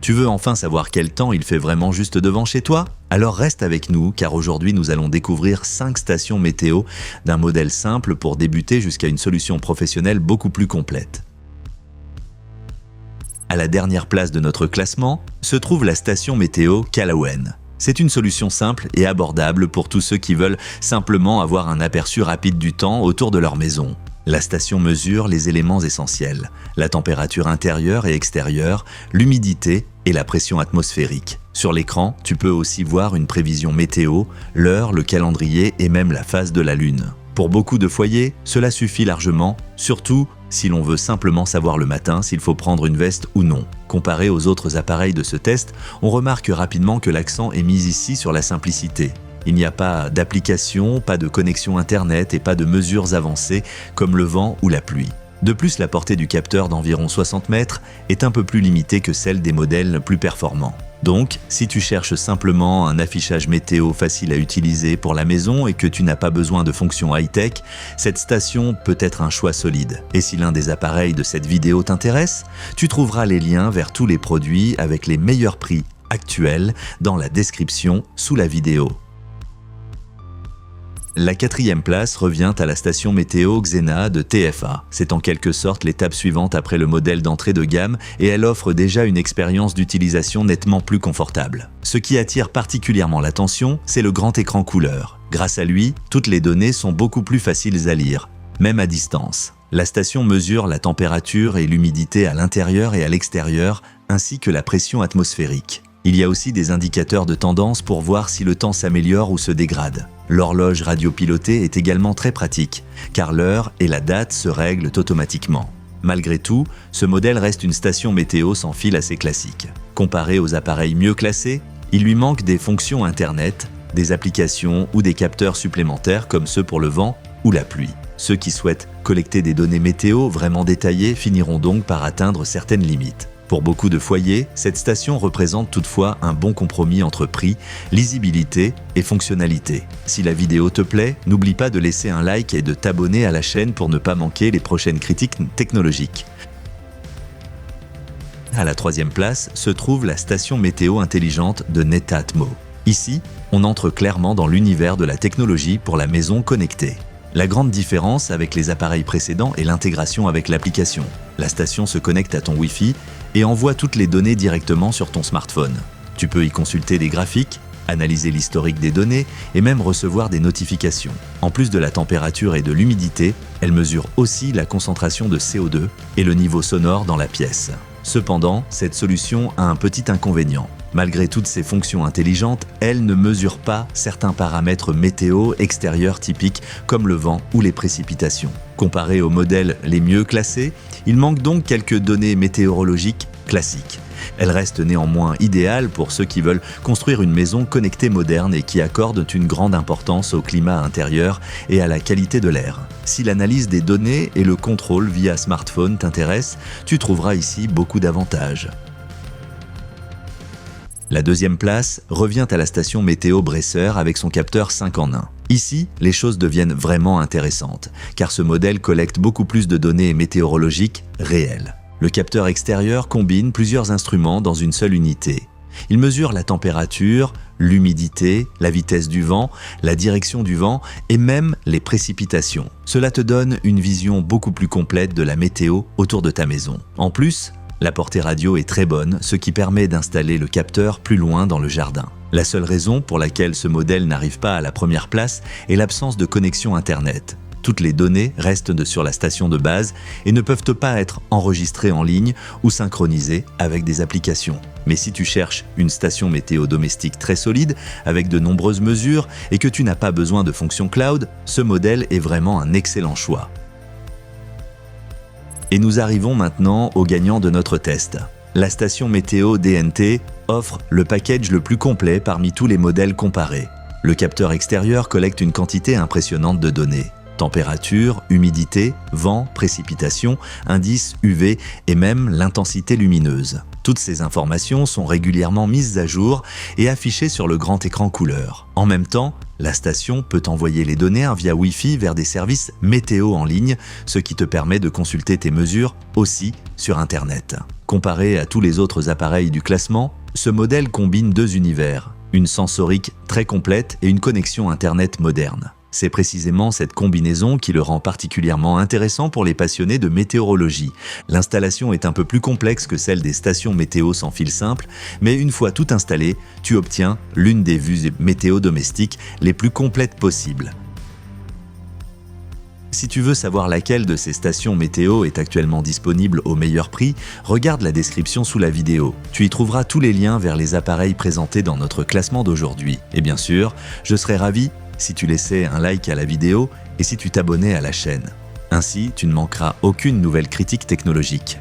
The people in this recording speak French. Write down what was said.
Tu veux enfin savoir quel temps il fait vraiment juste devant chez toi? Alors reste avec nous, car aujourd'hui nous allons découvrir 5 stations météo, d'un modèle simple pour débuter jusqu'à une solution professionnelle beaucoup plus complète. À la dernière place de notre classement se trouve la station météo Calawen. C'est une solution simple et abordable pour tous ceux qui veulent simplement avoir un aperçu rapide du temps autour de leur maison. La station mesure les éléments essentiels, la température intérieure et extérieure, l'humidité et la pression atmosphérique. Sur l'écran, tu peux aussi voir une prévision météo, l'heure, le calendrier et même la phase de la Lune. Pour beaucoup de foyers, cela suffit largement, surtout si l'on veut simplement savoir le matin s'il faut prendre une veste ou non. Comparé aux autres appareils de ce test, on remarque rapidement que l'accent est mis ici sur la simplicité. Il n'y a pas d'application, pas de connexion Internet et pas de mesures avancées comme le vent ou la pluie. De plus, la portée du capteur d'environ 60 mètres est un peu plus limitée que celle des modèles plus performants. Donc, si tu cherches simplement un affichage météo facile à utiliser pour la maison et que tu n'as pas besoin de fonctions high-tech, cette station peut être un choix solide. Et si l'un des appareils de cette vidéo t'intéresse, tu trouveras les liens vers tous les produits avec les meilleurs prix actuels dans la description sous la vidéo. La 4e place revient à la station météo Xena de TFA. C'est en quelque sorte l'étape suivante après le modèle d'entrée de gamme et elle offre déjà une expérience d'utilisation nettement plus confortable. Ce qui attire particulièrement l'attention, c'est le grand écran couleur. Grâce à lui, toutes les données sont beaucoup plus faciles à lire, même à distance. La station mesure la température et l'humidité à l'intérieur et à l'extérieur, ainsi que la pression atmosphérique. Il y a aussi des indicateurs de tendance pour voir si le temps s'améliore ou se dégrade. L'horloge radiopilotée est également très pratique, car l'heure et la date se règlent automatiquement. Malgré tout, ce modèle reste une station météo sans fil assez classique. Comparé aux appareils mieux classés, il lui manque des fonctions Internet, des applications ou des capteurs supplémentaires comme ceux pour le vent ou la pluie. Ceux qui souhaitent collecter des données météo vraiment détaillées finiront donc par atteindre certaines limites. Pour beaucoup de foyers, cette station représente toutefois un bon compromis entre prix, lisibilité et fonctionnalité. Si la vidéo te plaît, n'oublie pas de laisser un like et de t'abonner à la chaîne pour ne pas manquer les prochaines critiques technologiques. À la 3e place se trouve la station météo intelligente de Netatmo. Ici, on entre clairement dans l'univers de la technologie pour la maison connectée. La grande différence avec les appareils précédents est l'intégration avec l'application. La station se connecte à ton Wi-Fi et envoie toutes les données directement sur ton smartphone. Tu peux y consulter des graphiques, analyser l'historique des données et même recevoir des notifications. En plus de la température et de l'humidité, elle mesure aussi la concentration de CO2 et le niveau sonore dans la pièce. Cependant, cette solution a un petit inconvénient. Malgré toutes ces fonctions intelligentes, elle ne mesure pas certains paramètres météo extérieurs typiques comme le vent ou les précipitations. Comparé aux modèles les mieux classés, il manque donc quelques données météorologiques classiques. Elle reste néanmoins idéale pour ceux qui veulent construire une maison connectée moderne et qui accordent une grande importance au climat intérieur et à la qualité de l'air. Si l'analyse des données et le contrôle via smartphone t'intéressent, tu trouveras ici beaucoup d'avantages. La 2e place revient à la station météo Bresser avec son capteur 5 en 1. Ici, les choses deviennent vraiment intéressantes, car ce modèle collecte beaucoup plus de données météorologiques réelles. Le capteur extérieur combine plusieurs instruments dans une seule unité. Il mesure la température, l'humidité, la vitesse du vent, la direction du vent et même les précipitations. Cela te donne une vision beaucoup plus complète de la météo autour de ta maison. En plus, la portée radio est très bonne, ce qui permet d'installer le capteur plus loin dans le jardin. La seule raison pour laquelle ce modèle n'arrive pas à la première place est l'absence de connexion Internet. Toutes les données restent sur la station de base et ne peuvent pas être enregistrées en ligne ou synchronisées avec des applications. Mais si tu cherches une station météo domestique très solide, avec de nombreuses mesures et que tu n'as pas besoin de fonction cloud, ce modèle est vraiment un excellent choix. Et nous arrivons maintenant au gagnant de notre test. La station météo DNT offre le package le plus complet parmi tous les modèles comparés. Le capteur extérieur collecte une quantité impressionnante de données. Température, humidité, vent, précipitation, indice UV et même l'intensité lumineuse. Toutes ces informations sont régulièrement mises à jour et affichées sur le grand écran couleur. En même temps, La station peut envoyer les données via Wi-Fi vers des services météo en ligne, ce qui te permet de consulter tes mesures aussi sur Internet. Comparé à tous les autres appareils du classement, ce modèle combine deux univers, une sensorique très complète et une connexion Internet moderne. C'est précisément cette combinaison qui le rend particulièrement intéressant pour les passionnés de météorologie. L'installation est un peu plus complexe que celle des stations météo sans fil simple, mais une fois tout installé, tu obtiens l'une des vues météo domestiques les plus complètes possibles. Si tu veux savoir laquelle de ces stations météo est actuellement disponible au meilleur prix, regarde la description sous la vidéo. Tu y trouveras tous les liens vers les appareils présentés dans notre classement d'aujourd'hui. Et bien sûr, je serais ravi si tu laissais un like à la vidéo et si tu t'abonnais à la chaîne. Ainsi, tu ne manqueras aucune nouvelle critique technologique.